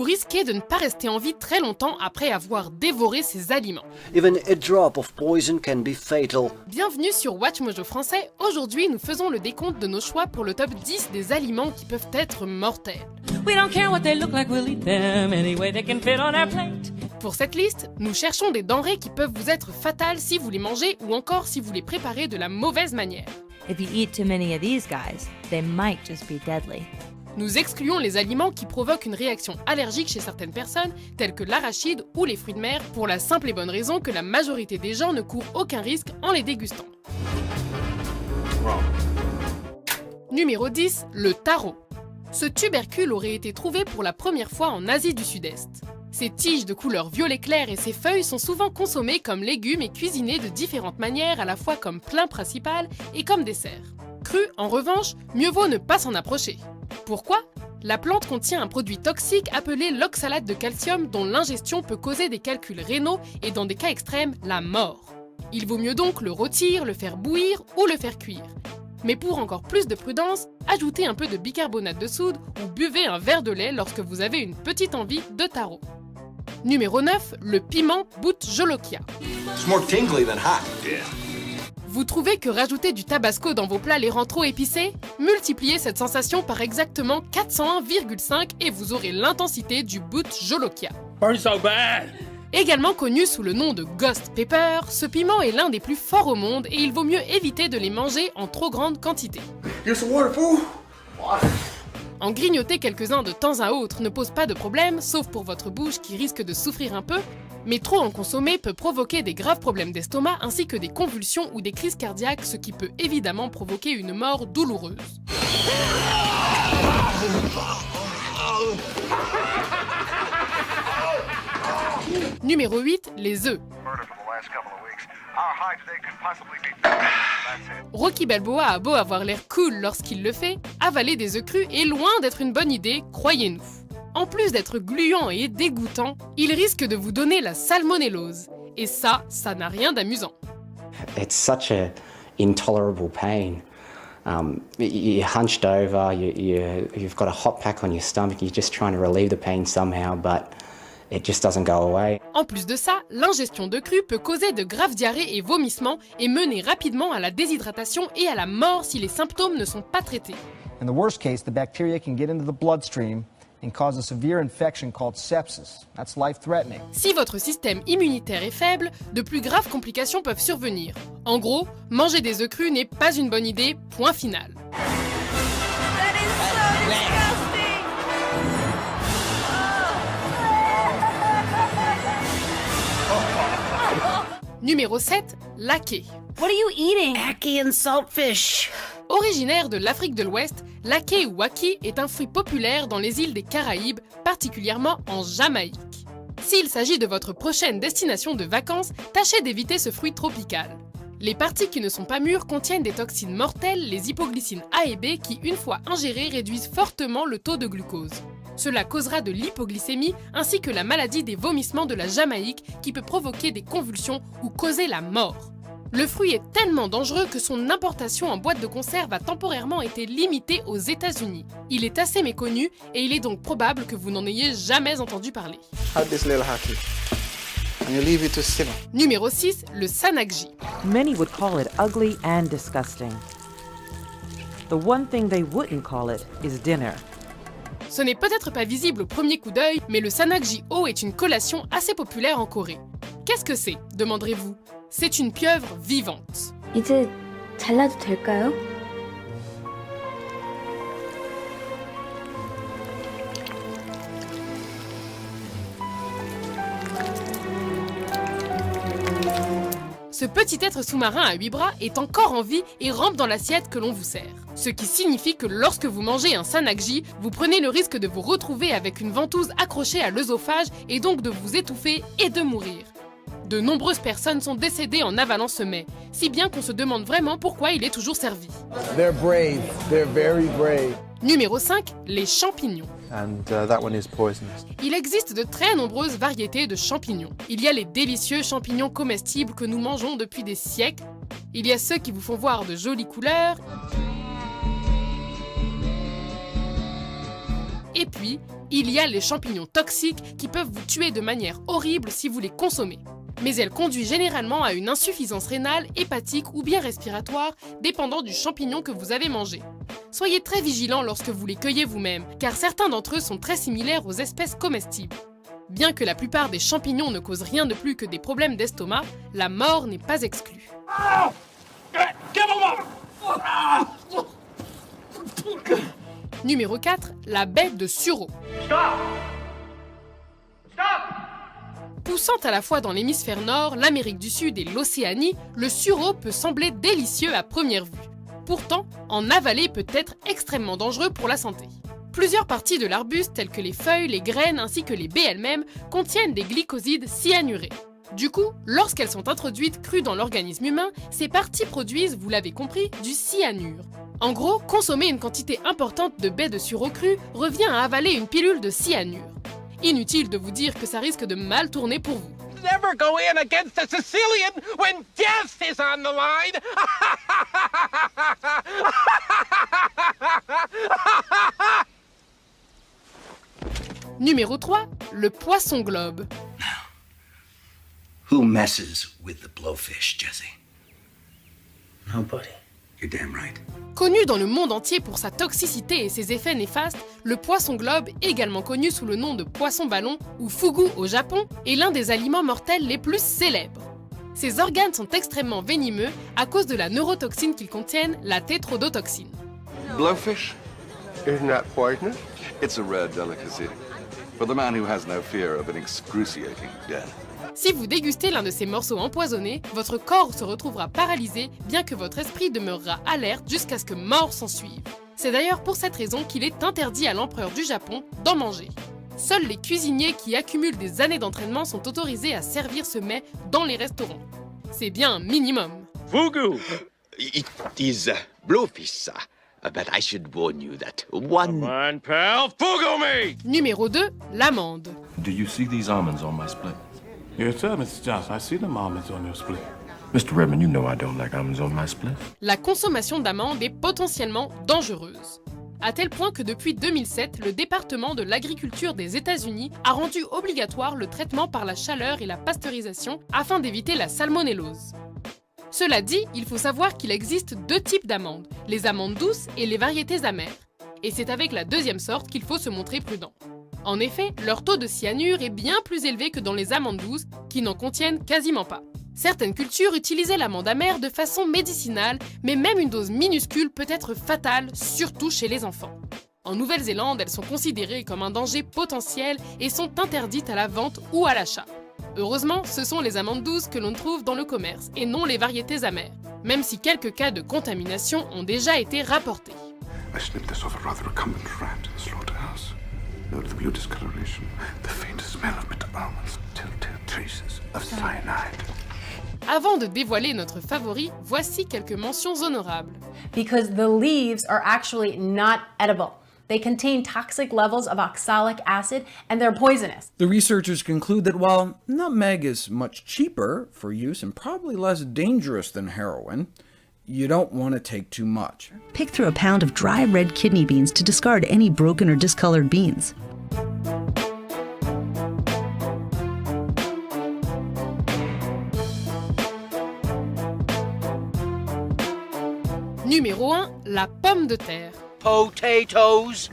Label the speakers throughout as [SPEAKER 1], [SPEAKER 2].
[SPEAKER 1] Vous risquez de ne pas rester en vie très longtemps après avoir dévoré ces aliments.
[SPEAKER 2] Even a drop of poison can be fatal.
[SPEAKER 1] Bienvenue sur WatchMojo français. Aujourd'hui, nous faisons le décompte de nos choix pour le top 10 des aliments qui peuvent être mortels.
[SPEAKER 3] We don't care what they look like, we'll eat them anyway they can fit on our plate.
[SPEAKER 1] Pour cette liste, nous cherchons des denrées qui peuvent vous être fatales si vous les mangez ou encore si vous les préparez de la mauvaise manière.
[SPEAKER 4] If you eat too many of these guys, they might just be deadly.
[SPEAKER 1] Nous excluons les aliments qui provoquent une réaction allergique chez certaines personnes, telles que l'arachide ou les fruits de mer, pour la simple et bonne raison que la majorité des gens ne courent aucun risque en les dégustant. Numéro 10, le taro. Ce tubercule aurait été trouvé pour la première fois en Asie du Sud-Est. Ses tiges de couleur violet clair et ses feuilles sont souvent consommées comme légumes et cuisinées de différentes manières, à la fois comme plat principal et comme dessert. Cru, en revanche, mieux vaut ne pas s'en approcher. Pourquoi ? La plante contient un produit toxique appelé l'oxalate de calcium dont l'ingestion peut causer des calculs rénaux et dans des cas extrêmes, la mort. Il vaut mieux donc le rôtir, le faire bouillir ou le faire cuire. Mais pour encore plus de prudence, ajoutez un peu de bicarbonate de soude ou buvez un verre de lait lorsque vous avez une petite envie de taro. Numéro 9, le piment Bhut Jolokia.
[SPEAKER 5] It's more tingly than hot. Yeah.
[SPEAKER 1] Vous trouvez que rajouter du tabasco dans vos plats les rend trop épicés ? Multipliez cette sensation par exactement 401,5 et vous aurez l'intensité du Bhut Jolokia.
[SPEAKER 6] Burns so bad.
[SPEAKER 1] Également connu sous le nom de Ghost Pepper, ce piment est l'un des plus forts au monde et il vaut mieux éviter de les manger en trop grande quantité.
[SPEAKER 5] Here's some water, fool.
[SPEAKER 1] En grignoter quelques-uns de temps à autre ne pose pas de problème, sauf pour votre bouche qui risque de souffrir un peu, mais trop en consommer peut provoquer des graves problèmes d'estomac ainsi que des convulsions ou des crises cardiaques, ce qui peut évidemment provoquer une mort douloureuse. Numéro 8, les œufs. Rocky Balboa a beau avoir l'air cool lorsqu'il le fait, avaler des œufs crus est loin d'être une bonne idée, croyez-nous. En plus d'être gluant et dégoûtant, il risque de vous donner la salmonellose. Et ça n'a rien d'amusant.
[SPEAKER 7] It's such a intolerable pain. You're hunched over, you've got a hot pack on your stomach, you're just trying to relieve the pain somehow, but it just doesn't go away.
[SPEAKER 1] En plus de ça, l'ingestion de cru peut causer de graves diarrhées et vomissements et mener rapidement à la déshydratation et à la mort si les symptômes ne sont pas traités.
[SPEAKER 8] In the worst case, the bacteria can get into the bloodstream and cause a severe infection called sepsis. That's life-threatening.
[SPEAKER 1] Si votre système immunitaire est faible, de plus graves complications peuvent survenir. En gros, manger des œufs crus n'est pas une bonne idée, point final. Numéro 7, l'aké.
[SPEAKER 4] What are you eating?
[SPEAKER 3] Ackee and saltfish.
[SPEAKER 1] Originaire de l'Afrique de l'Ouest, l'aké ou waki est un fruit populaire dans les îles des Caraïbes, particulièrement en Jamaïque. S'il s'agit de votre prochaine destination de vacances, tâchez d'éviter ce fruit tropical. Les parties qui ne sont pas mûres contiennent des toxines mortelles, les hypoglycines A et B, qui, une fois ingérées, réduisent fortement le taux de glucose. Cela causera de l'hypoglycémie ainsi que la maladie des vomissements de la Jamaïque qui peut provoquer des convulsions ou causer la mort. Le fruit est tellement dangereux que son importation en boîte de conserve a temporairement été limitée aux États-Unis. Il est assez méconnu et il est donc probable que vous n'en ayez jamais entendu parler.
[SPEAKER 9] Have this little haki, and you leave it to simmer.
[SPEAKER 1] Numéro 6, le sanakji.
[SPEAKER 10] Many would call it ugly and disgusting. The one thing they wouldn't call it is dinner.
[SPEAKER 1] Ce n'est peut-être pas visible au premier coup d'œil, mais le sanakji-o est une collation assez populaire en Corée. Qu'est-ce que c'est, demanderez-vous ? C'est une pieuvre vivante.
[SPEAKER 11] 이제 잘라도 될까요?
[SPEAKER 1] Ce petit être sous-marin à 8 bras est encore en vie et rampe dans l'assiette que l'on vous sert. Ce qui signifie que lorsque vous mangez un sanakji, vous prenez le risque de vous retrouver avec une ventouse accrochée à l'œsophage et donc de vous étouffer et de mourir. De nombreuses personnes sont décédées en avalant ce mets, si bien qu'on se demande vraiment pourquoi il est toujours servi.
[SPEAKER 8] They're brave. They're very brave.
[SPEAKER 1] Numéro 5, les champignons.
[SPEAKER 9] And that one is poisonous.
[SPEAKER 1] Il existe de très nombreuses variétés de champignons. Il y a les délicieux champignons comestibles que nous mangeons depuis des siècles. Il y a ceux qui vous font voir de jolies couleurs. Et puis, Il y a les champignons toxiques qui peuvent vous tuer de manière horrible si vous les consommez. Mais elle conduit généralement à une insuffisance rénale, hépatique ou bien respiratoire, dépendant du champignon que vous avez mangé. Soyez très vigilants lorsque vous les cueillez vous-même, car certains d'entre eux sont très similaires aux espèces comestibles. Bien que la plupart des champignons ne causent rien de plus que des problèmes d'estomac, la mort n'est pas exclue. Numéro 4, la baie de sureau. Poussant à la fois dans l'hémisphère nord, l'Amérique du Sud et l'Océanie, le sureau peut sembler délicieux à première vue. Pourtant, en avaler peut être extrêmement dangereux pour la santé. Plusieurs parties de l'arbuste, telles que les feuilles, les graines ainsi que les baies elles-mêmes, contiennent des glycosides cyanurés. Du coup, lorsqu'elles sont introduites crues dans l'organisme humain, ces parties produisent, vous l'avez compris, du cyanure. En gros, consommer une quantité importante de baies de sureau cru revient à avaler une pilule de cyanure. Inutile de vous dire que ça risque de mal tourner pour vous.
[SPEAKER 6] Never go in against a Sicilian when death is on the line.
[SPEAKER 1] Numéro 3, le poisson globe.
[SPEAKER 5] Who messes with the blowfish, Jesse?
[SPEAKER 2] Nobody.
[SPEAKER 5] You're damn right.
[SPEAKER 1] Connu dans le monde entier pour sa toxicité et ses effets néfastes, le poisson globe, également connu sous le nom de poisson ballon ou fugu au Japon, est l'un des aliments mortels les plus célèbres. Ses organes sont extrêmement venimeux à cause de la neurotoxine qu'ils contiennent, la tétrodotoxine.
[SPEAKER 12] Blowfish? Isn't that poisonous? It's a rare delicacy. For the man who has no fear of an excruciating death.
[SPEAKER 1] Si vous dégustez l'un de ces morceaux empoisonnés, votre corps se retrouvera paralysé, bien que votre esprit demeurera alerte jusqu'à ce que mort s'ensuive. C'est d'ailleurs pour cette raison qu'il est interdit à l'empereur du Japon d'en manger. Seuls les cuisiniers qui accumulent des années d'entraînement sont autorisés à servir ce mets dans les restaurants. C'est bien un minimum.
[SPEAKER 13] Fugu! It is blowfish, sir. But I should warn you that one...
[SPEAKER 6] Come on, pal, fugu me!
[SPEAKER 1] Numéro 2, l'amande.
[SPEAKER 14] Do you see these almonds on my split?
[SPEAKER 15] Yes, sir, Mr. Johnson. I see them almonds on your split.
[SPEAKER 14] Mr. Redmond, you know I don't like almonds on my split.
[SPEAKER 1] La consommation d'amandes est potentiellement dangereuse. À tel point que depuis 2007, le département de l'agriculture des États-Unis a rendu obligatoire le traitement par la chaleur et la pasteurisation afin d'éviter la salmonellose. Cela dit, il faut savoir qu'il existe deux types d'amandes, les amandes douces et les variétés amères. Et c'est avec la deuxième sorte qu'il faut se montrer prudent. En effet, leur taux de cyanure est bien plus élevé que dans les amandes douces, qui n'en contiennent quasiment pas. Certaines cultures utilisaient l'amande amère de façon médicinale, mais même une dose minuscule peut être fatale, surtout chez les enfants. En Nouvelle-Zélande, elles sont considérées comme un danger potentiel et sont interdites à la vente ou à l'achat. Heureusement, ce sont les amandes douces que l'on trouve dans le commerce, et non les variétés amères, même si quelques cas de contamination ont déjà été rapportés.
[SPEAKER 12] I snipped this off a rather recumbent rat in the slaughterhouse. Note the blue discoloration, the faint smell of bitter almonds, telltale traces of cyanide.
[SPEAKER 1] Avant de dévoiler notre favori, voici quelques mentions honorables.
[SPEAKER 16] Because the leaves are actually not edible. They contain toxic levels of oxalic acid and they're poisonous.
[SPEAKER 17] The researchers conclude that while nutmeg is much cheaper for use and probably less dangerous than heroin, you don't want to take too much.
[SPEAKER 18] Pick through a pound of dry red kidney beans to discard any broken or discolored beans.
[SPEAKER 1] Numéro 1, la pomme de terre.
[SPEAKER 6] Potatoes.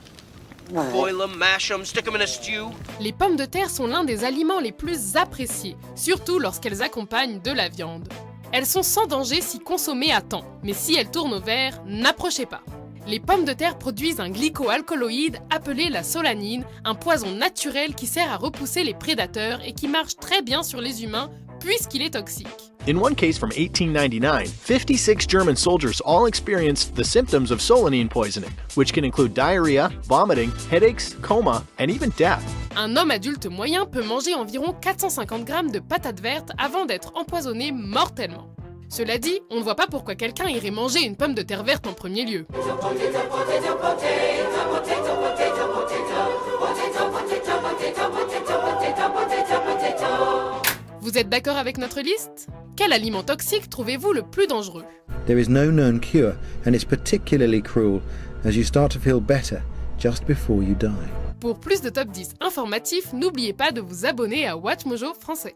[SPEAKER 6] Boil them, mash them, stick them in a stew.
[SPEAKER 1] Les pommes de terre sont l'un des aliments les plus appréciés, surtout lorsqu'elles accompagnent de la viande. Elles sont sans danger si consommées à temps, mais si elles tournent au vert, n'approchez pas. Les pommes de terre produisent un glycoalcaloïde appelé la solanine, un poison naturel qui sert à repousser les prédateurs et qui marche très bien sur les humains puisqu'il est toxique.
[SPEAKER 19] In one case from 1899, 56 German soldiers all experienced the symptoms of solanine poisoning, which can include diarrhea, vomiting, headaches, coma, and even death.
[SPEAKER 1] Un homme adulte moyen peut manger environ 450 grammes de patates vertes avant d'être empoisonné mortellement. Cela dit, on ne voit pas pourquoi quelqu'un irait manger une pomme de terre verte en premier lieu. Vous êtes d'accord avec notre liste? Quel aliment toxique trouvez-vous le plus dangereux?
[SPEAKER 20] There is no known cure, and it's particularly cruel as you start to feel better just before you die.
[SPEAKER 1] Pour plus de top 10 informatifs, n'oubliez pas de vous abonner à WatchMojo français.